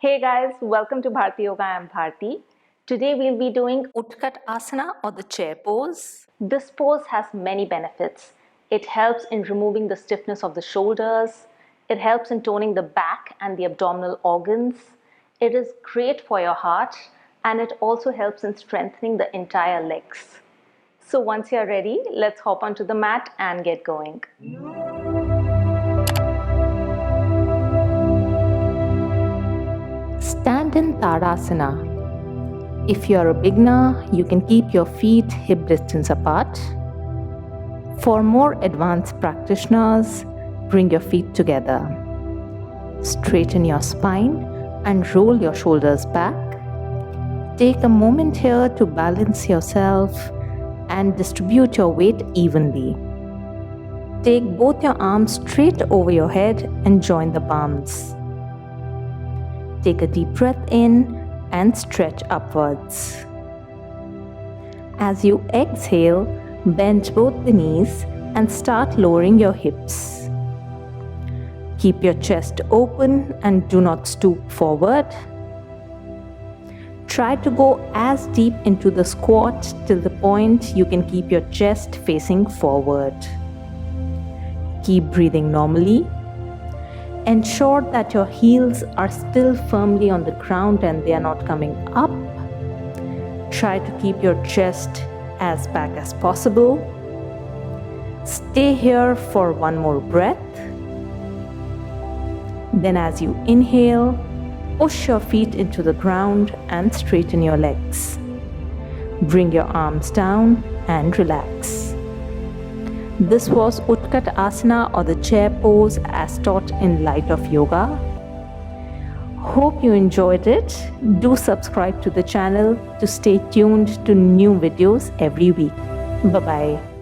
Hey guys, welcome to Bharti Yoga. I'm Bharti. Today we'll be doing Utkatasana or the chair pose. This pose has many benefits. It helps in removing the stiffness of the shoulders. It helps in toning the back and the abdominal organs. It is great for your heart and it also helps in strengthening the entire legs. So once you're ready, let's hop onto the mat and get going. Stand in Tadasana. If you are a beginner, you can keep your feet hip distance apart. For more advanced practitioners, bring your feet together. Straighten your spine and roll your shoulders back. Take a moment here to balance yourself and distribute your weight evenly. Take both your arms straight over your head and join the palms. Take a deep breath in and stretch upwards. As you exhale, bend both the knees and start lowering your hips. Keep your chest open and do not stoop forward. Try to go as deep into the squat till the point you can keep your chest facing forward. Keep breathing normally. Ensure that your heels are still firmly on the ground and they are not coming up. Try to keep your chest as back as possible. Stay here for one more breath. Then as you inhale, push your feet into the ground and straighten your legs. Bring your arms down and relax. This was Utkatasana or the chair pose as taught in Light of Yoga. Hope you enjoyed it. Do subscribe to the channel to stay tuned to new videos every week. Bye-bye.